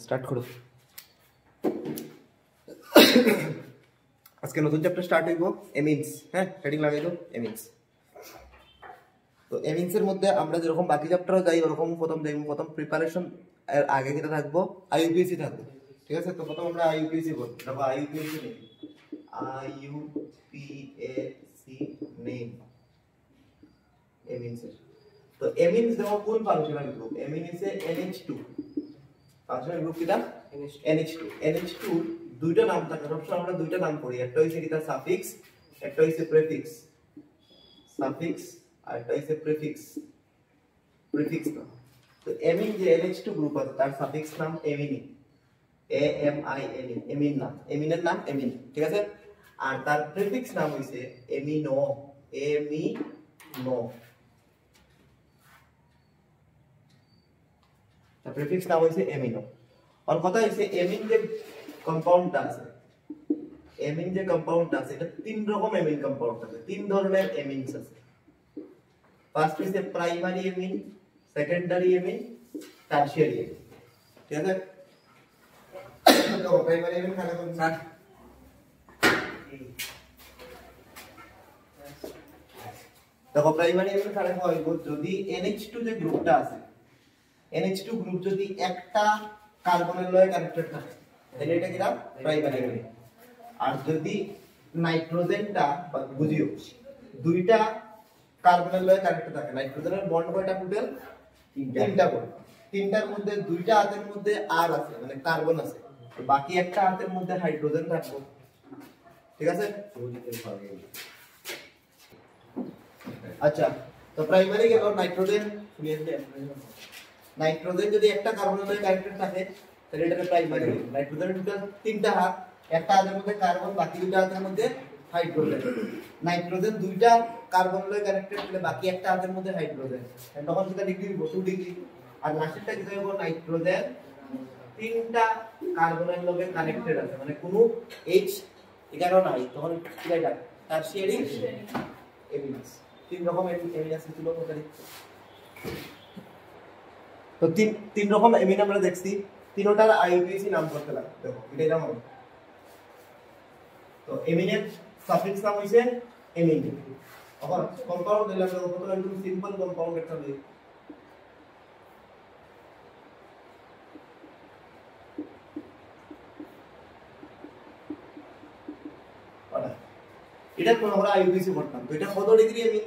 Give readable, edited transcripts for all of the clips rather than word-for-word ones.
Start করো। আজকে নতুন চ্যাপ্টার স্টার্ট হইব এমিনস। হ্যাঁ, হেডিং লাগাই দাও এমিনস। তো এমিনস এর মধ্যে আমরা যেরকম বাকি চ্যাপ্টারও যাই ওরকম প্রথম দেখব, প্রথম প্রিপারেশন এর আগে যেটা থাকবো আইইউপিএসসি থাকবে। ঠিক আছে, তো প্রথম আমরা আইইউপিএসসি করব। দেখো আইইউপিএসসি নেই, আইইউপিএসসি নেই এমিনস এর। তো এমিনস দেখো কোন functional group? Amine is a NH2 functional group. কিটা NH2। NH2 দুইটা নাম থাকে, সবসময় আমরা দুইটা নাম করি, একটা হইছে কিটা সাফিক্স, একটা হইছে প্রেফিক্স। সাফিক্স আর একটা হইছে প্রেফিক্স। প্রেফিক্স না। তো এমিন যে NH2 গ্রুপ আছে তার সাফিক্স নাম এমিনি, AMIN, এমিন নাম, এমিনের নাম এমিন। ঠিক আছে, আর তার প্রেফিক্স নাম হইছে এমিনো, এমিনো। তার প্রেফিক্স নাম হইছে এমিনো। আর কথা হইছে এমিন যে কম্পাউন্ডটা আছে, এমিন যে কম্পাউন্ডটা আছে এটা তিন রকম এমিন কম্পাউন্ড আছে, তিন ধরনের এমিনস আছে। ফার্স্ট হইছে প্রাইমারি এমিন, সেকেন্ডারি এমিন, টারশিয়ারি এমিন। ঠিক আছে, তো প্রাইমারি এমিন খালি কোন স্যার? দেখো প্রাইমারি এমিন খালি হইব যদি NH2 যে গ্রুপটা আছে, NH2 গ্রুপ যদি একটা কার্বনের লয়ে কানেক্টেড থাকে তাহলে এটা কিরা প্রাইমারি এমিন। আর যদি নাইট্রোজেনটা বা বুঝিও দুইটা কার্বনের লয়ে কানেক্টেড থাকে, নাইট্রোজেনের বন্ড কয়টা টোটাল? তিনটা বন্ড। তিনটার মধ্যে দুইটা হাতের মধ্যে আর আছে মানে কার্বন আছে, বাকি একটা হাতের মধ্যে হাইড্রোজেন থাকবে। ঠিক আছে, আচ্ছা। তো প্রাইমারি গেল নাইট্রোজেন, নাইট্রোজেন যদি একটা কার্বনের লয়ে কানেক্টেড থাকে তাহলে এটা প্রাইমারি। নাইট্রোজেনের টোটাল তিনটা হাত, একটা হাতের মধ্যে কার্বন, বাকি দুইটা হাতের মধ্যে হাইড্রোজেন। নাইট্রোজেন দুইটা কার্বন লয়ে কানেক্টেড তাহলে বাকি একটা হাতের মধ্যে হাইড্রোজেন, তখন সেটা ডিগ্রি 2 ডিগ্রি। আর লাস্টেরটা কি হবে? নাইট্রোজেন তিনটা কার্বনের লগে কানেক্টেড আছে মানে কোনো H এখানে নাই, তখন কি এটা টারশিয়ারি এমিনস। তিন রকম এমিনস ছিল ওখানে। তো তিন রকম এমিন আমরা দেখছি, তিনটার আইইউপিএসসি নাম করতে লাগে। দেখো এটা যেমন, তো এমিনের সাফিক্স নাম হইছে এমিন। আবার কম্পাউন্ড দিলাম, দেখো কত একদম সিম্পল কম্পাউন্ড একটা লই। এটা কোন আমরা আইইউপিএসসি পড়তাম। তো এটা কত ডিগ্রি এমিন?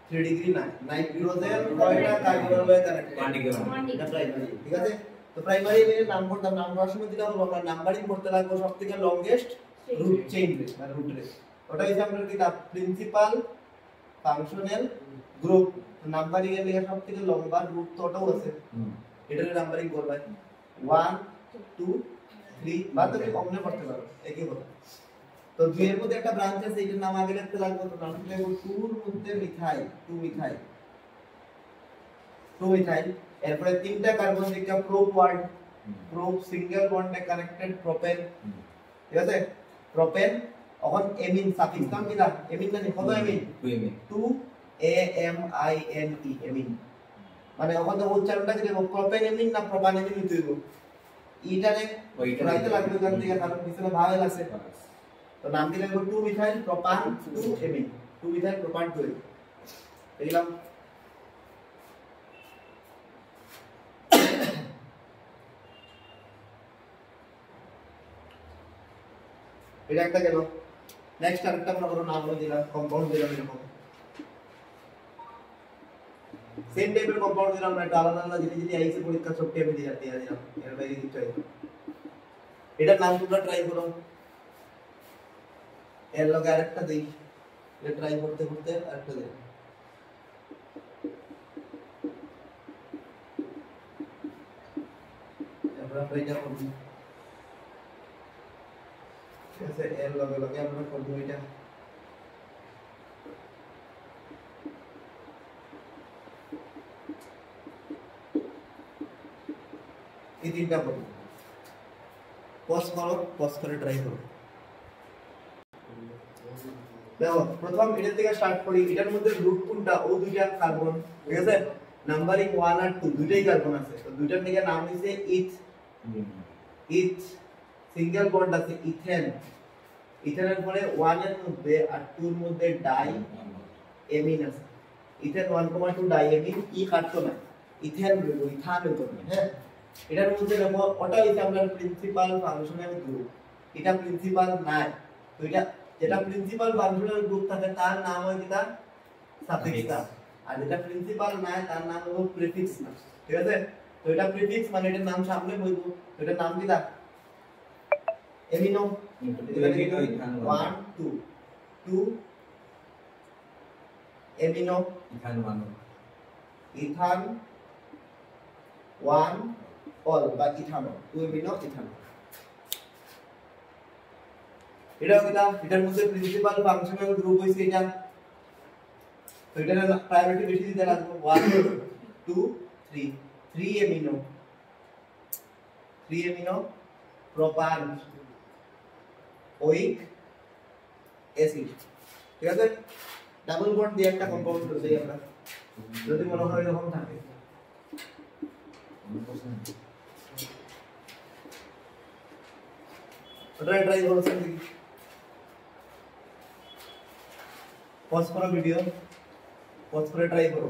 3 ডিগ্রি না। নাইট্রোজেন কয়টা কার্বনের লয়ে কানেক্টেড? 1 ডিগ্রি। এটা প্রাইমারি। ঠিক আছে, তো প্রাইমারি এমিনের নাম পড়তাম, নাম পড়ার সময় যেটা হলো আমরা নাম্বারিং করতে লাগবে সবথেকে লংগেস্ট রুট চেইন বা রুট রেস। ওটা হইছে আমাদের কি প্রিন্সিপাল ফাংশনাল গ্রুপ। নাম্বারিং এর লেখা সবথেকে লম্বা রুট তো ওটাও আছে, এটার নাম্বারিং করবে 1 2 3 বা তুমি কমনে পড়তে পারো, একই কথা। তো 2 এর মধ্যে একটা ব্রাঞ্চ আছে, এটার নাম আগে লিখতে লাগবে, তো নাম লিখবো 2 এর মধ্যে মিথাইল, 2 মিথাইল, 2 মিথাইল। এরপরে তিনটা কার্বন দিকে প্রোপ ওয়ার্ড, প্রোপ সিঙ্গেল বন্ডে কানেক্টেড প্রোপেন। ঠিক আছে, প্রোপেন। এখন এমিন সাফিক্স নাম কি? না এমিন না, কত এমিন? 2 এমিন, 2 AMINE এমিন। মানে এখন তো উচ্চারণটা কি দেব? প্রোপেন এমিন না প্রোপান এমিন হইতে হইব। ইটারে রাইতে লাগবে কারণ থেকে কারণ পিছনে ভাগ আছে। তো নাম দিলে 2 মিথাইল প্রোপান 2 এমিন, 2 মিথাইল প্রোপান 2 এমিন। দেখলাম এটা একটা গেল। নেক্সট আরেকটা মনে করো নাম দিলাম, কম্পাউন্ড দিলাম এরকম সেম টাইপের কম্পাউন্ড দিলাম না, একটা আলাদা আলাদা জিনিস আইসি পরীক্ষা সব টাইপে দিলাম। এর বাইরে কিছু চাই, এটার নাম তোমরা ট্রাই করো। এর লগে আরেকটা দেই, এটা ট্রাই করতে করতে আরেকটা দেই। আমরা ট্রাইটা করব। ঠিক আছে, এর লগে লগে আমরা করব এটা। এই তিনটা করব। পজ করো, পজ করে ট্রাই করো। দেখো প্রথম এটার থেকে স্টার্ট করি। এটার মধ্যে গ্রুপ কোনটা? ও দুইটা কার্বন। ঠিক আছে, নাম্বারিং 1 আর 2 দুইটাই কার্বন আছে, তো দুইটার দিকে নাম হইছে ইথ সিঙ্গেল বন্ড আছে ইথেন। ইথেনের পরে 1 এর মধ্যে আর 2 এর মধ্যে ডাই এমিন আছে। ইথেন 1,2 ডাই এমিন ই কাটতো না, ইথেন হইতো, ইথান হইতো না। হ্যাঁ, এটার মধ্যে দেখো ওটা হইছে আমরা প্রিন্সিপাল ফাংশনাল গ্রুপ, এটা প্রিন্সিপাল নাই। তো এটা যেটা প্রিন্সিপাল ফাংশনাল গ্রুপ থাকে তার নাম হয় কিটা সাফিক্স না, আর যেটা প্রিন্সিপাল নাই তার নাম হলো প্রিফিক্স না। ঠিক আছে, তো এটা প্রিফিক্স মানে এটার নাম সামনে বলবো, এটার নাম কিটা এমিনো। 1 2 2 এমিনো ইথান 1 অল বা ইথানল 2 এমিনো ইথানল। এটাও কিটা এটার মধ্যে প্রিন্সিপাল ফাংশনাল গ্রুপ হইছে এটা, তো এটার প্রায়োরিটি বেশি দিতে লাগবে। 1 2 3 3 এমিনো প্রোপান ওইক অ্যাসিড। ঠিক আছে, ডাবল বন্ড দিয়ে একটা কম্পাউন্ড হচ্ছে আমরা, যদি মনে হয় এরকম থাকে। ট্রাই করো দেখি, পজ করো ভিডিও, পজ করে ট্রাই করো।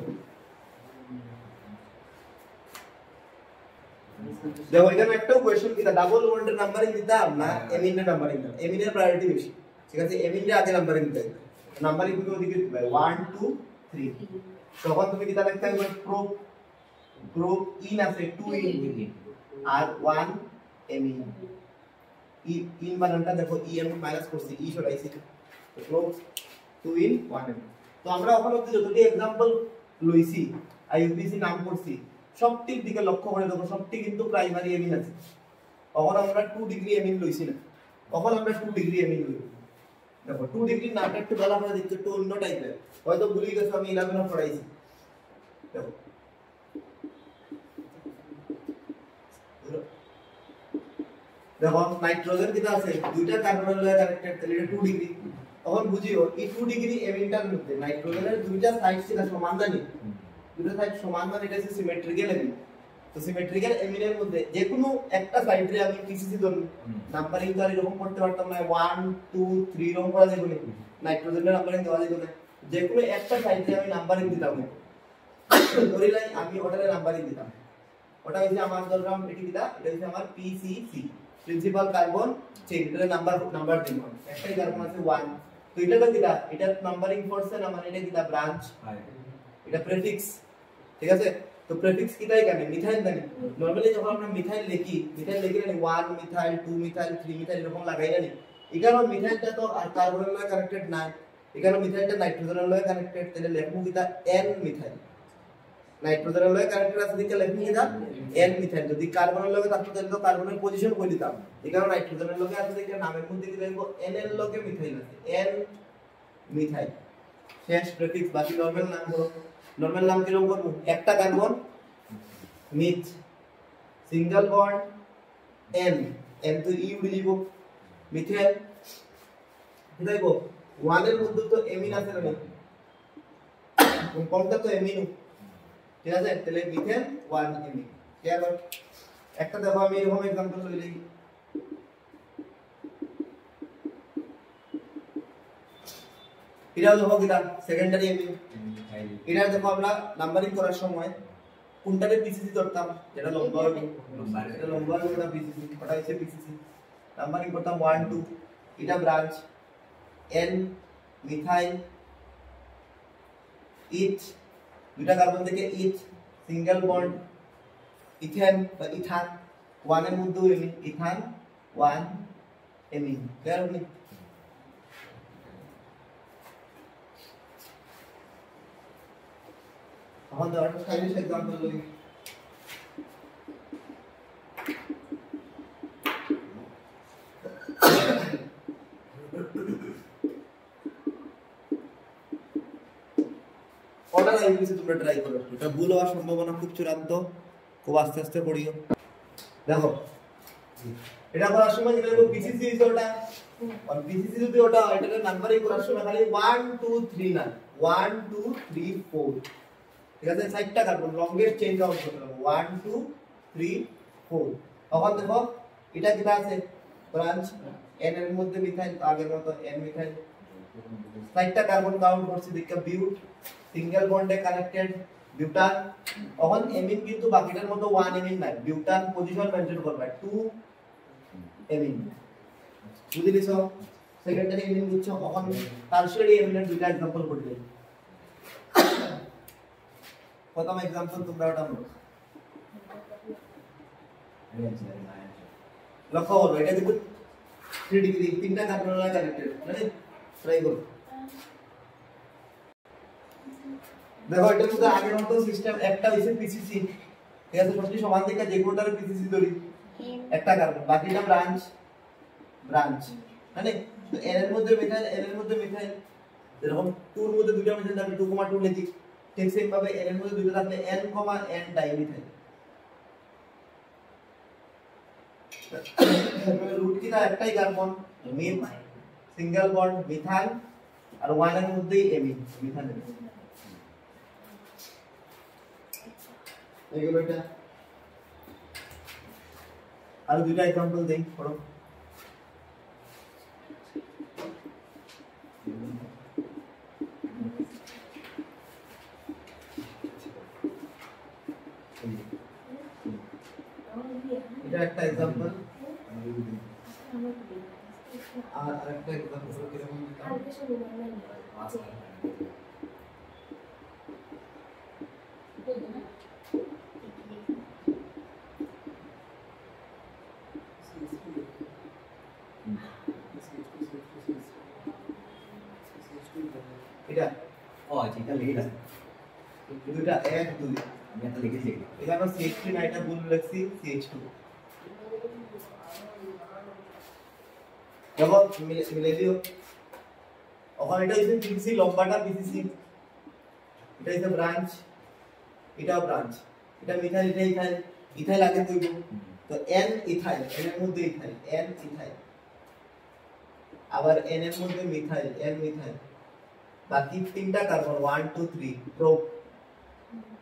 দেখো এখানে একটা কোশ্চেন কিটা ডাবল বন্ডের নাম্বারিং দিতাম না এমিনের নাম্বারিং দিতাম, এমিনের প্রায়োরিটি বেশি। ঠিক আছে, এমিনের আগে নাম্বারিং দিতে হবে, নাম্বারিং তুমি ওদিকে দিতে হবে 1 2 3। তখন তুমি কিটা লিখতে হবে গ্রুপ ইন আছে 2 ইন আর 1 এমিন। ইন বানানটা দেখো ই আমি মাইনাস করছি, ই সরাইছি, তো গ্রুপ 2 ইন 1 এমিন। তো আমরা ওখানে যতটি एग्जांपल লইছি আইইউপিসি নাম করছি সবটির দিকে লক্ষ্য করে দেখো সবটি কিন্তু প্রাইমারি এমিন আছে। তখন আমরা 2 ডিগ্রি এমিন লইছি না, তখন আমরা 2 ডিগ্রি এমিন লই। দেখো 2 ডিগ্রি নামটা একটু বলা করে দিতে একটু অন্য টাইপের, হয়তো ভুলে গেছো আমি 11 পড়াইছি। দেখো দেখো নাইট্রোজেন কিটা আছে দুইটা কার্বনের লগে কানেক্টেড, তাহলে এটা 2 ডিগ্রি। তখন বুঝিও এই 2 ডিগ্রি এমিনটার মধ্যে নাইট্রোজেনের দুইটা সাইড ছিল সমান জানি, দুটো সাইড সমান মানে এটা হচ্ছে সিমেট্রিক্যাল এমিন। তো সিমেট্রিক্যাল এমিনের মধ্যে যে কোনো একটা সাইডে আমি পিসিসি ধরব, নাম্বারিং তো আর এরকম করতে পারতাম না 1 2 3 এরকম করা যাবে না, নাইট্রোজেনের নাম্বারিং দেওয়া যাবে না, যে কোনো একটা সাইডে আমি নাম্বারিং দিতাম। ধরিলাই আমি ওটারে নাম্বারিং দিতাম, ওটা হইছে আমার ধরলাম এটি কিটা, এটা হইছে আমার পিসিসি প্রিন্সিপাল কার্বন চেইন, এটার নাম্বার দিব, একটাই কার্বন আছে 1। তো এটা তো কিটা, এটা নাম্বারিং করছে না মানে এটা কিটা ব্রাঞ্চ, এটা প্রেফিক্স। ঠিক আছে, তো প্রেফিক্স কিটা এখানে মিথাইল জানি। নরমালি যখন আমরা মিথাইল লিখি না 1 মিথাইল 2 মিথাইল 3 মিথাইল এরকম লাগাই না, এখানে মিথাইলটা তো আর কার্বনের লগে কানেক্টেড না, এখানে মিথাইলটা নাইট্রোজেনের লগে কানেক্টেড, তাহলে লিখবো কিটা n মিথাইল। নাইট্রোজেনের লগে কানেক্টেড আছে দিকে লিখবো কিটা n মিথাইল। যদি কার্বনের লগে থাকতো তাহলে তো কার্বনের পজিশন কই দিতাম, এখানে নাইট্রোজেনের লগে আছে দিকে নামের মধ্যে কি লিখবো n এর লগে মিথাইল আছে, n মিথাইল। শেষ প্রেফিক্স, বাকি নরমাল নাম করো। নরমাল নাম কিরকম করব, একটা carbon meth single bond n, n তো ই উড়ে যাব, মিথাইল কি দেব 1 এর মধ্যে তো এমিন আছে না, কম্পাউন্ডটা তো এমিনো। ঠিক আছে, তাহলে মিথেন 1 এমিন। ক্লিয়ার? একটা দেখো আমি এরকম एग्जांपल লইলি, এটাও দেখো কিটা সেকেন্ডারি এমিন। এটা দেখো আমরা নাম্বারিং করার সময় কোনটাকে পিসিসি ধরতাম, যেটা লম্বা হবে, এটা লম্বা হবে ওটা পিসিসি, ওটা হচ্ছে পিসিসি। নাম্বারিং করতাম 1 2, এটা ব্রাঞ্চ n মিথাইল ইথ, দুইটা কার্বন থেকে ইথ সিঙ্গেল বন্ড ইথেন বা ইথান 1 এর মধ্যে এমিন, ইথান 1 এমিন। ক্লিয়ার হবে? এখন তো একটা স্টাইলিশ एग्जांपल লই। অর্ডার আইপিসি তোমরা ট্রাই করো, এটা ভুল হওয়ার সম্ভাবনা খুব চূড়ান্ত, খুব আস্তে আস্তে পড়িও। দেখো এটা করার সময় যেটা লিখো পিসিসি ইজ ওটা, আর পিসিসি যদি ওটা হয় এটার নাম্বারিং করার সময় খালি 1 2 3 না 1 2 3 4, ঠিক আছে 4টা কার্বন লংগেস্ট চেইন কাউন্ট করতে হবে 1 2 3 4 তখন দেখো এটা কিটা আছে ব্রাঞ্চ n এর মধ্যে মিথাইল আগের মতো n মিথাইল 4টা কার্বন কাউন্ট করছি দেখো বিউট সিঙ্গেল বন্ডে কানেক্টেড বিউটান তখন এমিন কিন্তু বাকিটার মতো 1 এমিন নাই বিউটান পজিশন মেনটেন করবে 2 এমিন বুঝলি দিছো সেকেন্ডারি এমিন বুঝছো তখন টারশিয়ারি এমিনের দুইটা एग्जांपल করে দেই প্রথম एग्जांपल তোমরা ওটা নাও লক্ষ্য করো এটা কিন্তু 3 ডিগ্রি তিনটা কার্বন দ্বারা কানেক্টেড মানে ট্রাই করো দেখো এটা তো আগের মতো সিস্টেম একটা হইছে পিসিসি ঠিক আছে সবটি সমান দিকে যে কোটার পিসিসি ধরি একটা কার্বন বাকিটা ব্রাঞ্চ মানে n এর মধ্যে মিথাইল এরকম 2 এর মধ্যে দুইটা মিথাইল থাকলে 2,2 লিখি ঠিক সেম ভাবে n এর মধ্যে দুইটা থাকলে n, ডাইমিথাইল রুট কি না একটাই carbon meth single bond methyl আর 1 এর মধ্যেই এমিন মিথাইল এগুলো এটা আর দুইটা एग्जांपल দেই পড়ো এটা একটা एग्जांपल আর আরেকটা एग्जांपल কিরকম দিতাম এটা ও এটা লিখে দাও দুইটা 1 2 আমি এটা লিখেছি এখানে CH3 না এটা ভুল লিখছি CH2 দেখো মিলে দিও ওখানে এটা হইছে পিসি লম্বাটা পিসি এটা হইছে ব্রাঞ্চ এটাও ব্রাঞ্চ এটা মিথাইল এটা ইথাইল আগে কইব তো n ইথাইল n এর মধ্যে ইথাইল n ইথাইল আবার n এর মধ্যে মিথাইল n মিথাইল বাকি তিনটা carbon 1 2 3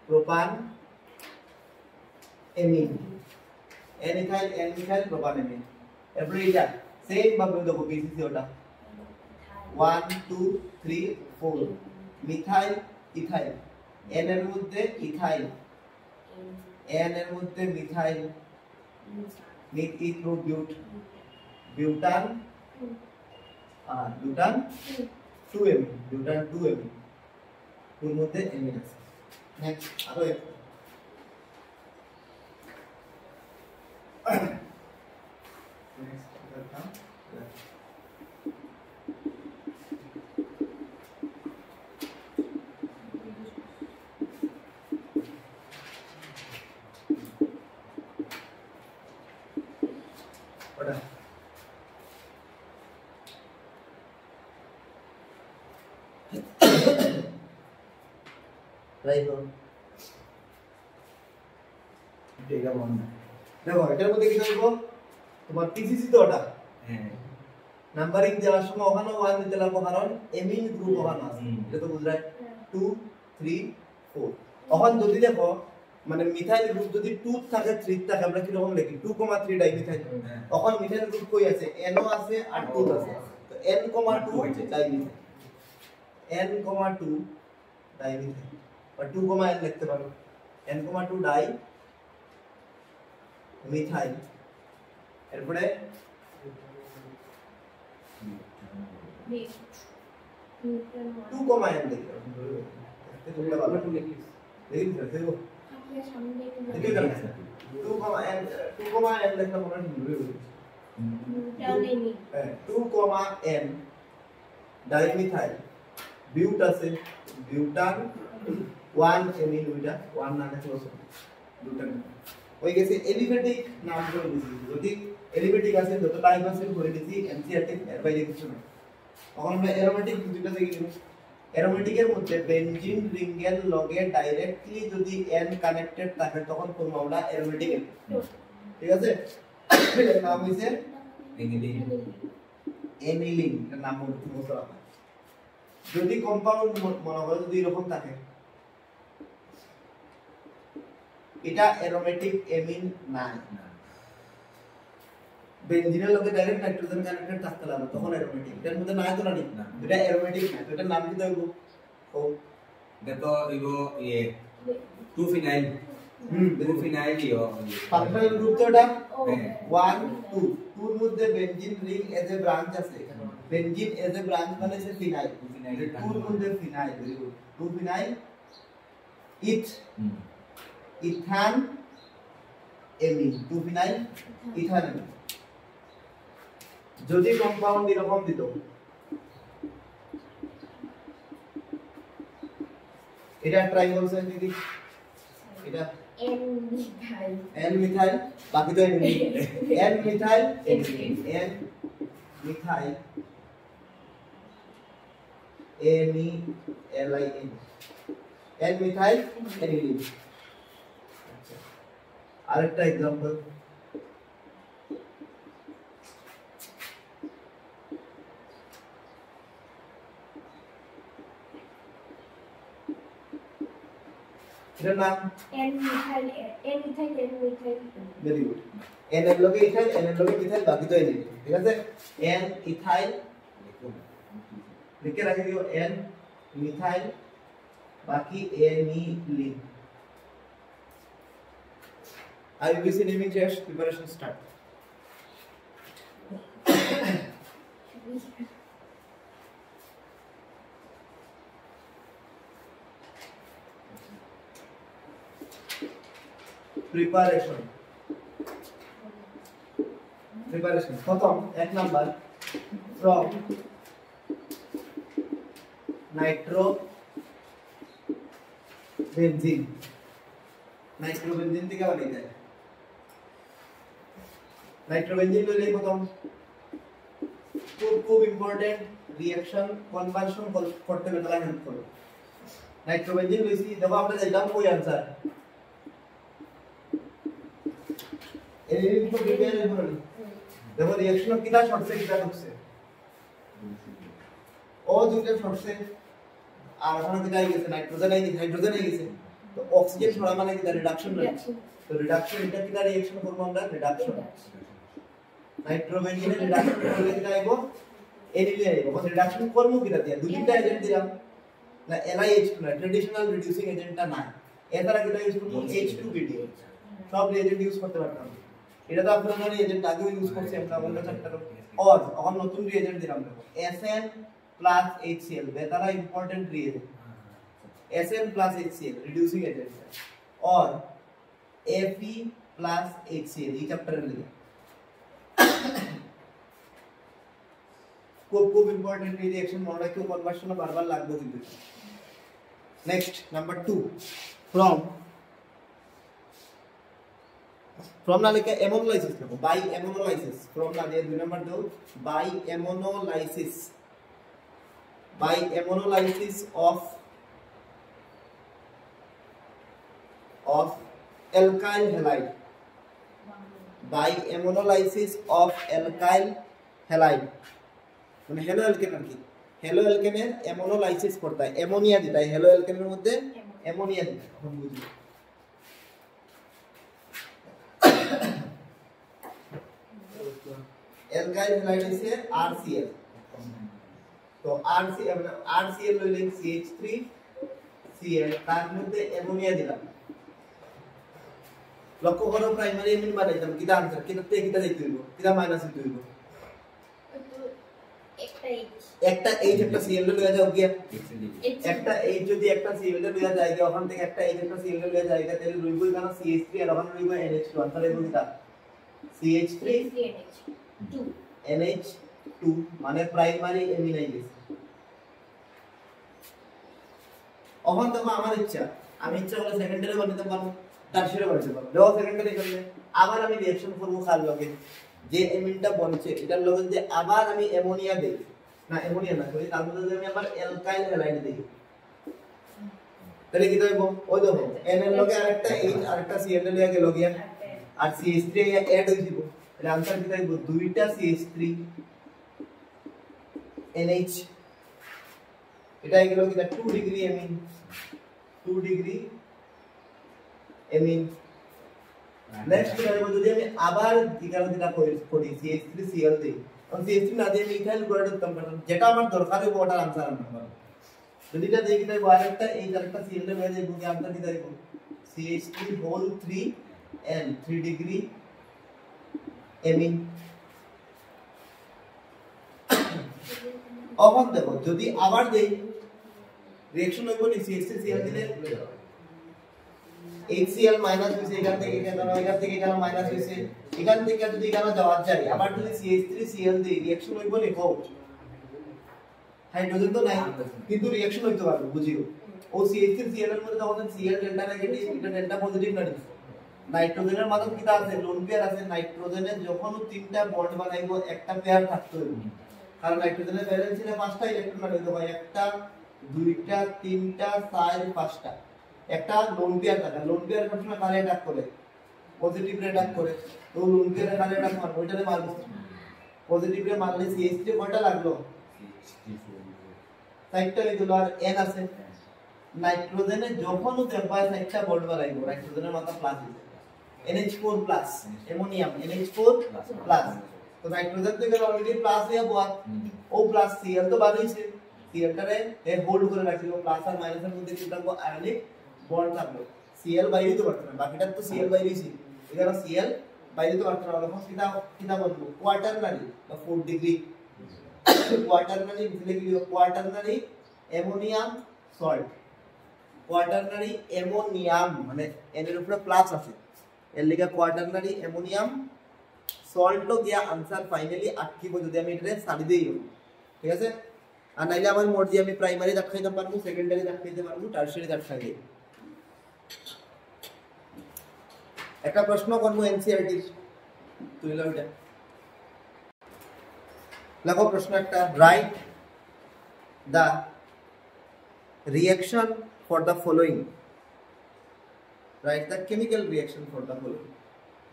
propan amine n ethyl n methyl propan amine এবারে এটা সেম ভাবে দেখো পিসিসি ওটা 1 2 3 4 মিথাইল ইথাইল n এর মধ্যে ইথাইল n এর মধ্যে মিথাইল মিথ ইথ্রো বিউটান আর বিউটান 2m বিউটান 2m এর মধ্যে এমিন আছে নেক্সট আরো এক নেক্সট দেখো ওটা ট্রাই করো এটা মন দেখো এটার মধ্যে কি করব তোমার পিসিসি তো ওটা হ্যাঁ নাম্বারিং দেওয়ার সময় ওখানে 1 দিতে লাগবে কারণ এমিন গ্রুপ ওখানে আছে এটা তো বুঝরাই 2 3 4 ওখানে যদি দেখো মানে মিথাইল গ্রুপ যদি 2 থাকে 3 থাকে আমরা কি রকম লিখি 2,3 ডাইমিথাইল তখন মিথাইল গ্রুপ কই আছে NO আছে আর 2 আছে তো N,2 ডাইমিথাইল N,2 ডাইমিথাইল বা 2,N লিখতে পারো N,2 ডাই মিথাইল এরপরে 2,N লিখতে পারো তোমরা ভালো লিখিস দেখি দেখো দেখি না 2,N লিখতে পারো নি 2,N ডাইমিথাইল বিউট আছে বিউটান 1 এমিন ওইটা 1 না ক্লোজ বিউটান ওই গেছে এলিভেটিক নাম করে দিছি যদি এলিভেটিক আছে যত টাইপ আছে করে দিছি এনসিআরটি এর বাইরে কিছু না এখন আমরা অ্যারোমেটিক দুইটা দেখি অ্যারোমেটিকের মধ্যে বেনজিন রিঙ্গের লগে ডাইরেক্টলি যদি n কানেক্টেড থাকে তখন কোন আমরা অ্যারোমেটিক ঠিক আছে এর নাম হইছে এনিলিন এর নাম মনে রাখা যদি কম্পাউন্ড মনে করো যদি এরকম থাকে এটা অ্যারোমেটিক অ্যামিন নাই বেনজিনের লগে ডাইরেক্ট নাইট্রোজেন কানেক্টেড থাকতে লাগবে তখন অ্যারোমেটিক এটার মধ্যে নাই তো না এটা অ্যারোমেটিক না তো এটার নাম কি দেব ও দেখো ইগো ইয়ে 2 ফিনাইল 2 ফিনাইল ইও ফাংশনাল গ্রুপ তো এটা 1 2 2 এর মধ্যে benzene ring as a branch আছে বেনজিন এজ এ ব্রাঞ্চ মানে সে ফিনাইল 2 এর মধ্যে phenyl 2 phenyl ethane amine 2 phenyl ethane amine যদি কম্পাউন্ড এরকম দিত এটা ট্রাই করছে দিদি এটা n মিথাইল বাকি তো n methyl n methyl n methyl aniline আচ্ছা আরেকটা एग्जांपल এটার নাম n methyl very good n এর লগে ইথাইল n এর লগে মিথাইল বাকি তো এনিল ঠিক আছে n ইথাইল লিখে রাখি দিও n মিথাইল বাকি এনিলিন IUPAC naming শেষ প্রিপারেশন স্টার্ট প্রিপারেশন প্রথম এক নাম্বার ফ্রম নাইট্রোবেনজিন থেকে বানিয়ে যায় নাইট্রোবেনজিন লইলে প্রথম খুব ইম্পর্টেন্ট রিঅ্যাকশন কনভার্সন করতে বেলা হেল্প করবে নাইট্রোবেনজিন লইছি দেখো আমরা যাইলাম কই आंसर এনিলিন তো প্রিপেয়ার হই বলি দেখো রিঅ্যাকশন কিটা শর্টসে কিটা ঢুকছে ও দুইটা শর্টসে আর ওখানে কিটা গেছে নাইট্রোজেন আই গেছে তো অক্সিজেন ছড়া মানে কিটা রিডাকশন তো রিডাকশন এটা কিটা রিঅ্যাকশন করব আমরা রিডাকশন নাইট্রোবেনজিন রিডাকশন করলে কিটা আইবো এনিলিন আইবো মানে রিডাকশন করব কিটা দিয়া দুইটা এজেন্ট দিলাম না NiH2 না ট্র্যাডিশনাল রিডিউসিং এজেন্টটা না এছাড়া কিটা ইউজ করব H2BD সব এজেন্ট ইউজ করতে পারতাম এটা তো আপনারা জানেন এজেন্ট আগেও ইউজ করছি আমরা অন্য চ্যাপ্টারে অর এখন নতুন রিএজেন্ট দিলাম দেখো SN plus HCl বেতারা important reagent SN plus HCl reducing agent और Fe plus HCl এই চ্যাপ্টারে লিখে খুব ইম্পর্টেন্ট রিঅ্যাকশন মনে রাখো কনভার্সন বারবার লাগবে কিন্তু নেক্সট নাম্বার 2 from না লিখে অ্যামোনোলাইসিস লিখো বাই অ্যামোনোলাইসিস from না দিয়ে দুই নাম্বার দাও by ammonolysis of alkyl halide by ammonolysis of alkyl halide মানে हेलो एल्केन আর কি हेलो एल्केনের অ্যামোনোলাইসিস করতে হয় অ্যামোনিয়া দিতে হয় हेलो एल्केনের মধ্যে অ্যামোনিয়া দিতে হয় এখন বুঝি alkyl halide is RCl তো RCl লইলে CH3Cl তার মধ্যে অ্যামোনিয়া দিলাম লক্ষ্য করো প্রাইমারি এমিন বানাইতাম কিটা आंसर কিটাতে কিটা দিতে হইব কিটা মাইনাস দিতে হইব একটা H একটা Cl লইয়া যাও গিয়া একটা H যদি একটা Cl লইয়া যায় গিয়া ওখান থেকে একটা H একটা Cl লইয়া যায় গিয়া তাহলে রইব কেন CH3 আর ওখানে রইব NH2 আনসার হইব কিটা CH3 NH2 মানে প্রাইমারি এমিনাইজেস ওখান থেকে আমার ইচ্ছা আমি ইচ্ছা করলে সেকেন্ডারি বানাতে পারবো টারশিয়ারি বানাতে পারবো দেখো সেকেন্ডারি করলে আবার আমি রিঅ্যাকশন করব খাল লগে যে এমিনটা বনছে এটার লগে যদি আবার আমি অ্যামোনিয়া দেই না অ্যামোনিয়া না সরি তার মধ্যে যদি আমি আবার অ্যালকাইল হ্যালাইড দেই তাহলে কি হইব ওই দেখো N এর লগে আরেকটা H আরেকটা Cl লইয়া গেল গিয়া আর CH3 এড হইছিল তাহলে आंसर কি হইব দুইটা CH3 NH এটা গেল কি 2 ডিগ্রি এমিন 2 ডিগ্রি এমিন নেক্সট কি করব যদি আমি আবার এখানে যেটা করি CH3Cl দিই তখন CH3 না দিয়ে মিথাইল ক্লোরাইড উৎপন্ন করব যেটা আমার দরকার হবে ওটার আনসার আমরা পাবো যদি এটা দেখি তাই আরেকটা এই আরেকটা Cl এর হয়ে যাবে কি আনসার কি দেব CH3 3 3 ডিগ্রি এমিন অবন দেব যদি আবার দেই রিঅ্যাকশন হইব নি CH3Cl দিলে HCl মাইনাস হইছে এখান থেকে এখানে মাইনাস হইছে এখান থেকে যদি এখানে যাওয়া যায় আবার যদি CH3Cl দিই রিঅ্যাকশন হইব নি কও হাইড্রোজেন তো নাই কিন্তু রিঅ্যাকশন হইতে পারবে বুঝিও ও CH3Cl এর মধ্যে যখন Cl ডেল্টা নেগেটিভ এটা ডেল্টা পজিটিভ না নাইট্রোজেনের মাধ্যমে কি আছে লোন পেয়ার আছে নাইট্রোজেনের যখন তিনটা বন্ড বানাইবো একটা পেয়ার থাকতে হবে কারণ নাইট্রোজেনের ব্যালেন্স ছিল পাঁচটা ইলেকট্রন হইতো ভাই একটা দুইটা তিনটা চার পাঁচটা একটা লোন পেয়ার থাকে লোন পেয়ার সবসময় কারে অ্যাটাক করে পজিটিভ রে অ্যাটাক করে তো লোন পেয়ারে কারে অ্যাটাক করে ওইটারে মারবো পজিটিভ রে মারলে CH3 কয়টা লাগলো সাইডটা লিখলো আর n আছে নাইট্রোজেনে যখন দেখবা সাইডটা বন্ড বানাইবো নাইট্রোজেনের মাথা প্লাস দিবে NH4 plus ammonium NH4 plus তো নাইট্রোজেন থেকে অলরেডি প্লাস হয়ে বল ও প্লাস Cl তো বার হইছে Cl টারে এ হোল্ড করে রাখিবো প্লাস আর মাইনাসের মধ্যে কি থাকবো আয়নিক বন্ড থাকবে Cl বাইরে তো পারবে না বাকিটা তো Cl বাইরে হইছে এখানে Cl বাইরে তো পারবে না তখন কিটা বলবো কোয়াটারনারি বা 4 ডিগ্রি কোয়াটারনারি লিখে দিও quaternary ammonium salt quaternary ammonium মানে n এর উপরে প্লাস আছে এর লিগে কোয়াটারনারি অ্যামোনিয়াম সল্টও দিয়া आंसर ফাইনালি আটকিব যদি আমি এটারে সারি দেই ঠিক আছে আর নাইলে আমার মর্জি আমি প্রাইমারি দাগ খাইতে পারবো সেকেন্ডারি দাগ খাইতে পারবো টারশিয়ারি দাগ খাইতে একটা প্রশ্ন করব এনসিইআরটি তুই লাও এটা লাগো প্রশ্ন একটা write the reaction for the following write the chemical reaction for the following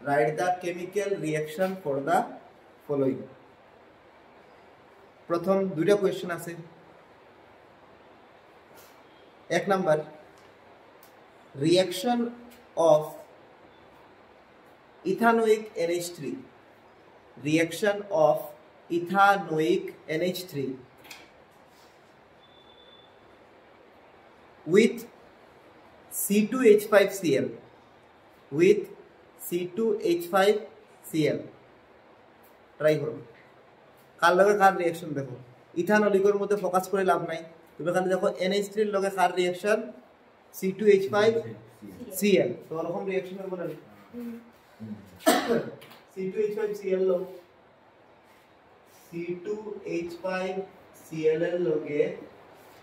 write the chemical reaction for the following প্রথম দুইটা কোশ্চেন আছে এক number reaction of ethanoic NH3 reaction of ethanoic NH3 with C2H5Cl with C2H5Cl try করো কার লগে কার reaction দেখো ইথানলিকের মধ্যে focus করে লাভ নাই তুমি এখানে দেখো NH3 এর লগে কার রিঅ্যাকশন C2H5Cl তো এরকম রিঅ্যাকশন হবে না C2H5Cl লো C2H5Cl এর লগে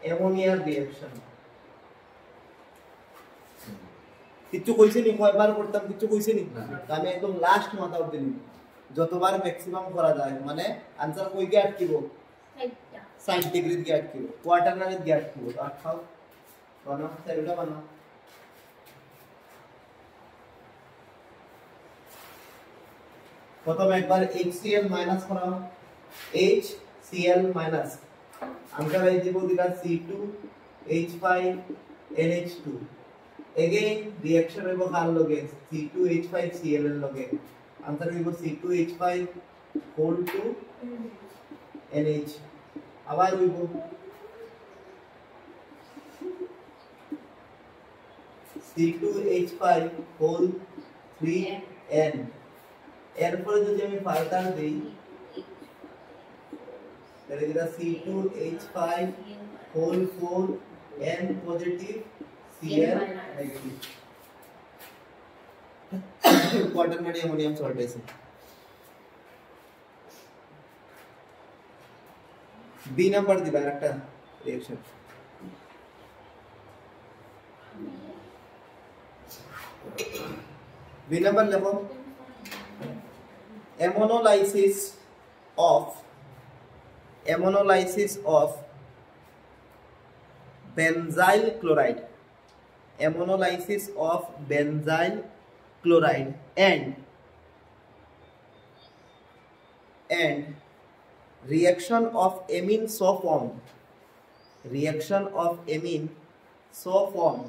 অ্যামোনিয়ার রিঅ্যাকশন কিছু কইছে নি কয়বার করতাম কিছু কইছে নি আমি একদম লাস্ট মাথা উঠে নি যতবার ম্যাক্সিমাম করা যায় মানে आंसर কই গে আটকিব 60 ডিগ্রি গে আটকিব কোয়াটারনারি গে আটকিব আর খাও বানাও সেটা বানাও প্রথমে একবার HCl মাইনাস করাও HCl মাইনাস आंसर আই দিব দিলা C2H5NH2 again reaction होइबो कार लगे C2H5Cl এর লগে answer होइबो C2H5 whole to NH আবার হইবো C2H5 whole 3N এরপরে যদি আমি ফার্দার দেই তাহলে এটা C2H5 whole 4N positive Cl negative quaternary ammonium salt is B number দিবা একটা রিঅ্যাকশন B number লেখো ammonolysis of benzyl chloride ammonolysis of benzyl chloride and reaction of amine so form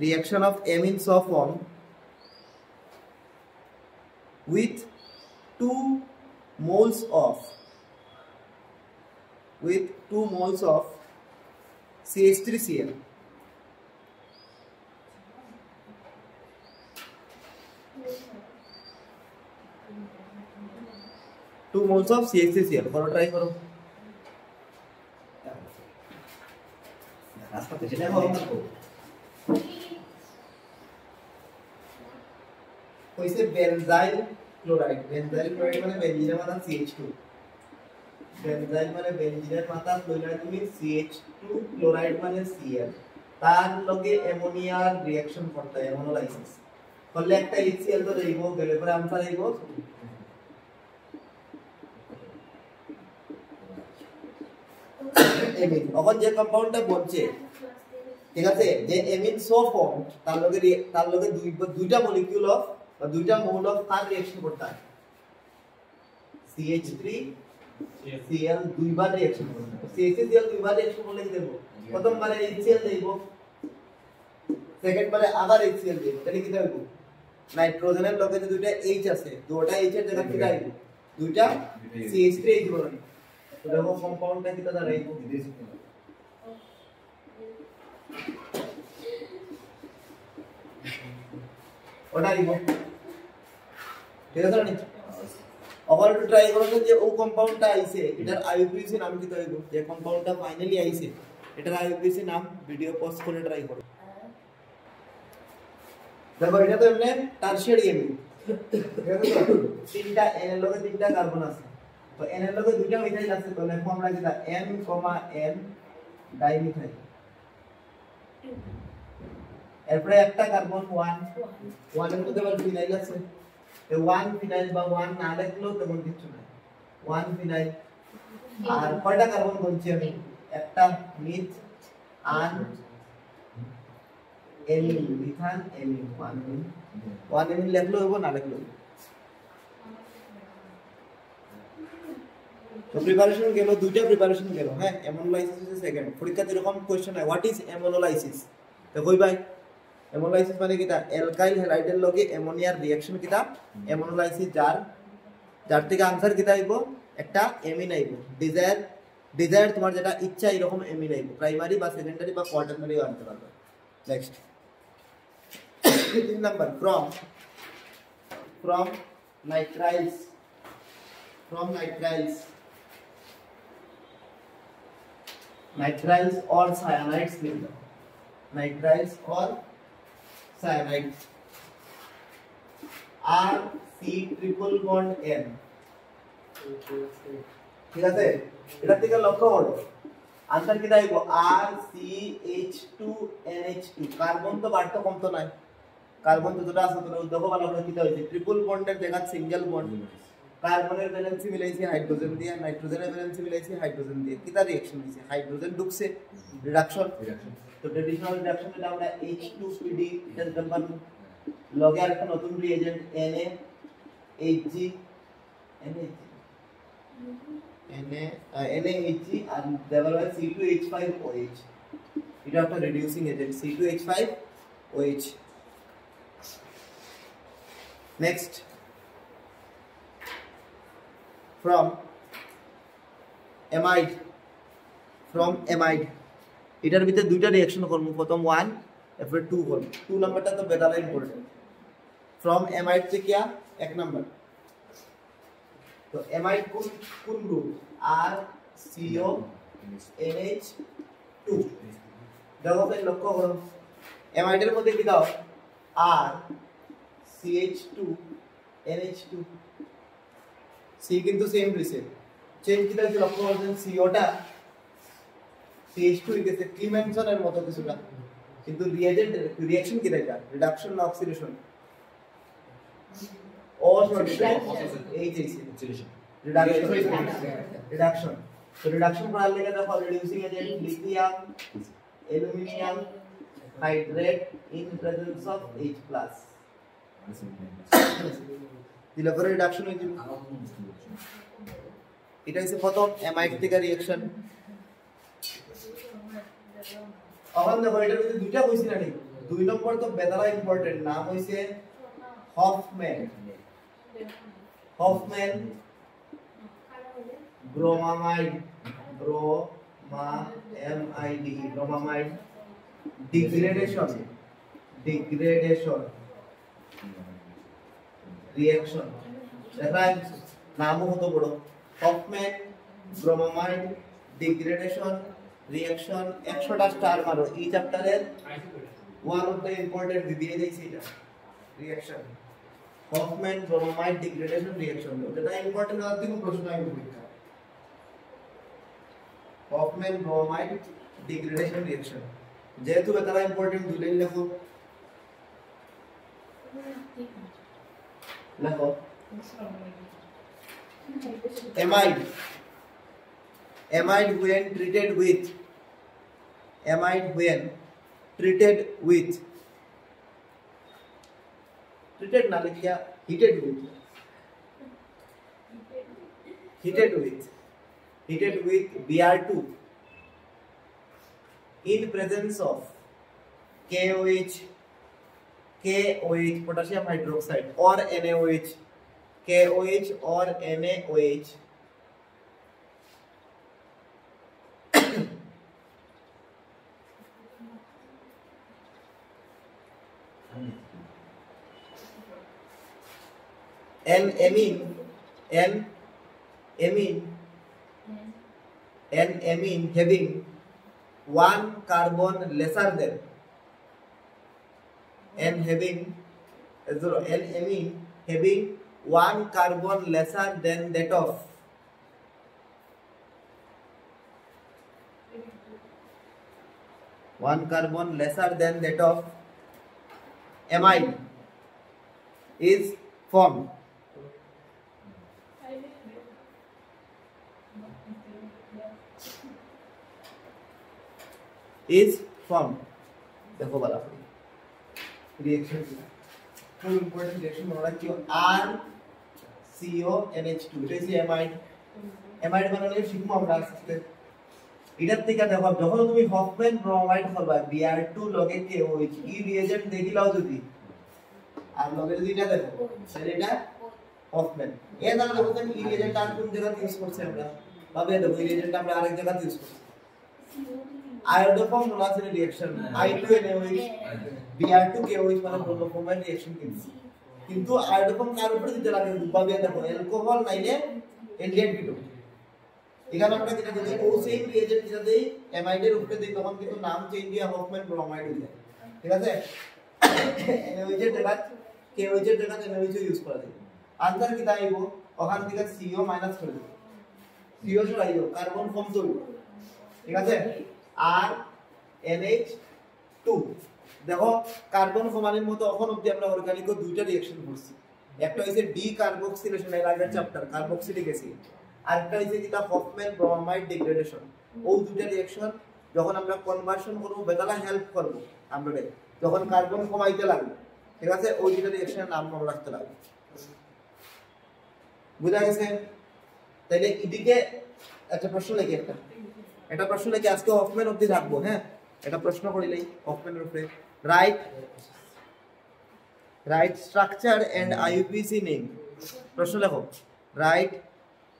reaction of amine soft form with 2 moles of CH3Cl. 2 moles of CH3Cl. करो try करो। रास्ता पे चले जाओ हमको। कोई से बेंजाइल क्लोराइड माने बेंजीन माता CH2। बेंजाइल माने बेंजीन माता क्लोराइड में CH2 क्लोराइड माने Cl। तार लगे एमोनिया रिएक्शन करता है एमोनोलाइसिस। করলে একটা HCl তো রইব গেলে পরে আনসার আইব এমিন। এখন যে কম্পাউন্ডটা বলছে ঠিক আছে যে এমিন সো ফর্ম তার লগে দুইটা মলিকিউল অফ বা দুইটা মোল অফ কার রিঅ্যাকশন করতে হয় CH3Cl দুইবার রিঅ্যাকশন করবে। CH3Cl দুইবার রিঅ্যাকশন করলে কি দেব? প্রথমবারে HCl দেব, সেকেন্ড বারে আবার HCl দেব। তাহলে কি হবে? নাইট্রোজেনের লগে যে দুইটা H আছে দুইটা H এর জায়গা কি রাখবো? দুইটা CH3H বলনি। তো দেখো কম্পাউন্ডটা কি দাঁড়া রাখবো? ওটা দিব ঠিক আছে না? আবার একটু ট্রাই করো যে ও কম্পাউন্ডটা আইছে এটার আইইউপিএসি নাম কি হইব? যে কম্পাউন্ডটা ফাইনালি আইছে এটার আইইউপিএসি নাম ভিডিও পজ করে ট্রাই করো। দেখো এটা তো এমনি টারশিয়ারি এমিন ঠিক আছে তো তিনটা n এর লগে তিনটা কার্বন আছে তো n এর লগে দুইটা মিথাইল আছে তো লেখো আমরা যেটা n, n ডাইমিথাইল এরপরে একটা কার্বন 1 এর মধ্যে আবার ফিনাইল আছে এই 1 ফিনাইল বা 1 না লিখলেও তেমন কিছু না 1 ফিনাইল আর কয়টা কার্বন বলছি আমি একটা মিথ আন এমিন মিথান এমিন 1 এমিন লিখলেও হবে না লিখলেও তো প্রিপারেশন গেল দুইটা প্রিপারেশন গেল হ্যাঁ অ্যামোনোলাইসিস ইজ সেকেন্ড পরীক্ষাতে এরকম কোশ্চেন হয় হোয়াট ইজ অ্যামোনোলাইসিস তো কই ভাই অ্যামোনোলাইসিস মানে কিটা অ্যালকাইল হ্যালাইডের লগে অ্যামোনিয়ার রিঅ্যাকশন কিটা অ্যামোনোলাইসিস যার থেকে आंसर কিটা আইব একটা এমিন আইব ডিজায়ার তোমার যেটা ইচ্ছা এরকম এমিন আইব প্রাইমারি বা সেকেন্ডারি বা কোয়াটারনারি আনতে পারবে next 3 number from nitriles or cyanides nitriles or cyanides R C triple bond N ঠিক আছে এটা থেকে লক্ষ্য করো आंसर কি দাইবো R C H2 NH2 carbon তো বাড়তো কম তো নাই কার্বন যতটা আছে ততটা দেখো ভালো করে কিটা হইছে ট্রিপল বন্ডের জায়গা সিঙ্গেল বন্ড কার্বনের ভ্যালেন্সি মিলাইছে হাইড্রোজেন দিয়ে নাইট্রোজেনের ভ্যালেন্সি মিলাইছে হাইড্রোজেন দিয়ে কিটা রিঅ্যাকশন হইছে হাইড্রোজেন ঢুকছে রিডাকশন তো ট্র্যাডিশনাল রিডাকশন এটা আমরা H2PD এটা নাম্বার লগে আর একটা নতুন reagent NaHG NaHG and develop C2H5OH এটা একটা reducing agent C2H5OH next from amide এটার ভিতরে দুইটা রিঅ্যাকশন করব প্রথম 1 এরপর 2 করব 2 নাম্বারটা তো বেটার ইম্পর্টেন্ট from amide से क्या एक नंबर तो amide কোন গ্রুপ RCO NH2 দেখো ভাই লক্ষ্য করো amide এর মধ্যে কি দাও R CH2 NH2 C কিন্তু সেম রইছে চেঞ্জ কি দাও লক্ষ্য করছেন CO টা CH2 গেছে ক্লিমেনসন এর মতো কিছুটা কিন্তু রিএজেন্ট রিঅ্যাকশন কি দেয় রিডাকশন না oxidation or reduction so reduction করার লাগে দেখো reducing agent lithium aluminum hydrate in presence of H+ দিলে পরে রিডাকশন হয়ে যাবে এটা হচ্ছে প্রথম অ্যামাইড থেকে রিঅ্যাকশন এখন দেখো এটার মধ্যে দুইটা কইছি না 2 নম্বর তো বেদারা ইম্পর্টেন্ট নাম হইছে হফম্যান ব্রোমামাইড ব্রোমামাইড ডিগ্রেডেশন রিঅ্যাকশন দেখা নামও কত বড় হফম্যান ব্রোমামাইড ডিগ্রেডেশন রিঅ্যাকশন 100টা স্টার মারো এই চ্যাপ্টারের one of the important দিয়ে দিয়েছি এটা রিঅ্যাকশন হফম্যান ব্রোমামাইড ডিগ্রেডেশন রিঅ্যাকশন এটা ইম্পর্টেন্ট আর দিকে প্রশ্ন আইবে পরীক্ষা হফম্যান ব্রোমামাইড ডিগ্রেডেশন রিঅ্যাকশন যেহেতু এটা ইম্পর্টেন্ট দুই লাইন লেখো amide when treated with treated ना लिखिया heated with Br2 in presence of KOH potassium hydroxide or NaOH KOH or NaOH N amine having one carbon lesser than N amine having one carbon lesser than that of amide is formed. देखो वाला reaction खूब important reaction होना चाहिए RCONH2 এটা হচ্ছে amide বানালে শিখবো আমরা আজকে এটার থেকে দেখো যখন তুমি হফম্যান ব্রোমাইড করবা Br2 লগে KOH এই রিএজেন্ট দেখিলাও যদি আর লগে যদি এটা দেখো তাহলে এটা হফম্যান এই জায়গা দেখো এই রিএজেন্ট আর কোন জায়গা ইউজ করছে আমরা ভাবে দেখো এই রিএজেন্ট আমরা আরেক জায়গা ইউজ করছি iodoform মোলাসের reaction I2NaOH Br2 KOH মানে ব্রোমোফর্মের রিঅ্যাকশন কিন্তু আয়োডোফর্ম কার উপরে দিতে লাগে ভাবে দেখো অ্যালকোহল নাইলে এন্ডিয়েট কিটো এখানে আমরা যেটা যদি ও সেম রিএজেন্ট যেটা দেই অ্যামাইডের উপরে দেই তখন কিন্তু নাম চেঞ্জ হয়ে হফম্যান ব্রোমাইড হয়ে যায় ঠিক আছে NaOH এর জায়গা KOH এর জায়গা NaOH ইউজ করা যায় আনসার কি দাইবো ওখান থেকে CO মাইনাস করে দেব CO সরাই দাও কার্বন কম তো ঠিক আছে আর NH2 দেখো কার্বন ফর্মালিন মতো এখন অবধি আমরা অর্গানিক দুইটা রিঅ্যাকশন করছি একটা হইছে ডি কার্বক্সিলেশন এর আগের চ্যাপ্টার কার্বক্সিলিক অ্যাসিড আর একটা হইছে যেটা হফম্যান ব্রোমাইড ডিগ্রেডেশন ও দুইটা রিঅ্যাকশন যখন আমরা কনভার্সন করব বেদালা হেল্প করব আমরা যখন কার্বন কমাইতে লাগবে ঠিক আছে ওই দুইটা রিঅ্যাকশনের নাম মনে রাখতে লাগবে বুঝা গেছে তাহলে এদিকে একটা প্রশ্ন লিখে একটা প্রশ্ন লিখে আজকে হফম্যান অবধি রাখবো হ্যাঁ এটা প্রশ্ন করিলেই হফম্যানের উপরে write structure and IUPAC name প্রশ্ন লেখো write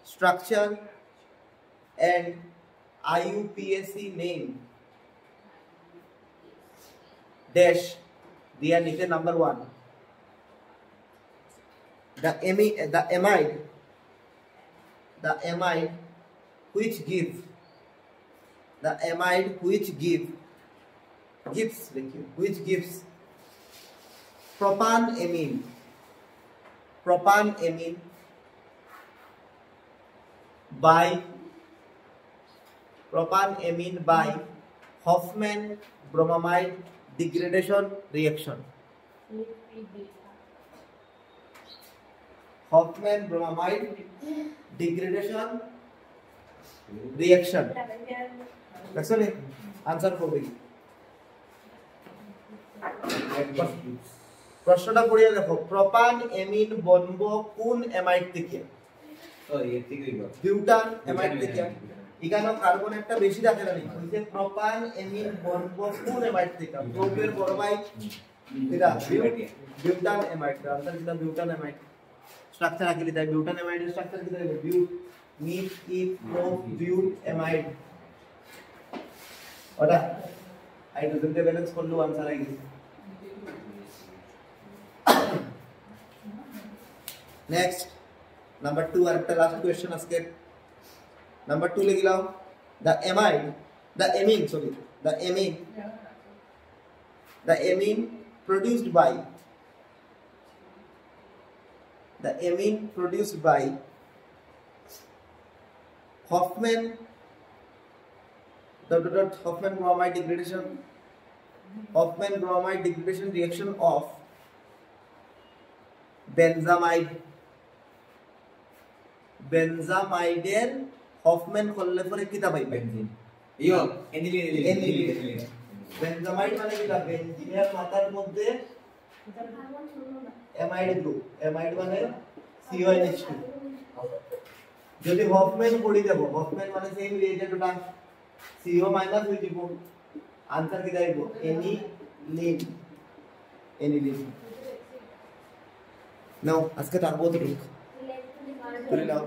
structure and IUPAC name dash দিয়া নিচে number 1 the amide which gives propanamine by Hofmann bromamide degradation reaction Hofmann bromamide degradation reaction actually answer করবে প্রশ্নটা পড়িয়ে দেখো প্রপান এমিন বনবো কোন অ্যামাইড থেকে ও এর থেকে বিউটান অ্যামাইড থেকে এখানে কার্বন একটা বেশি থাকে না হইছে প্রোপান এমিন বন্ধ কোন এমাইড থেকে প্রোপের বড় ভাই এটা বিউটান এমাইড আনসার কিটা বিউটান এমাইড স্ট্রাকচার আকিলি তাই বিউটান এমাইডের স্ট্রাকচার কিটা হবে but meth eth pro but amide ওটা হাইড্রোজেন কে ব্যালেন্স করলো आंसर আই গেছে नेक्स्ट नंबर 2 আর একটা লাস্ট কোশ্চেন আজকে नंबर 2 লিখে নাও the amine produced by Hoffman bromide degradation reaction of বেনজামাইডের হফম্যান করলে পরে কিতা পাই বেনজিন ইয়ো এনিলিন বেনজামাইড মানে কিতা বেনজিনের মাথার মধ্যে অ্যামাইড গ্রুপ অ্যামাইড মানে CONH2 যদি হফম্যান পড়ি দেব হফম্যান মানে সেম রিয়েজেন্টটা CO- হই দিব आंसर কি দাইব এনিলিন নাও আজকে তারপর তো তুলে নাও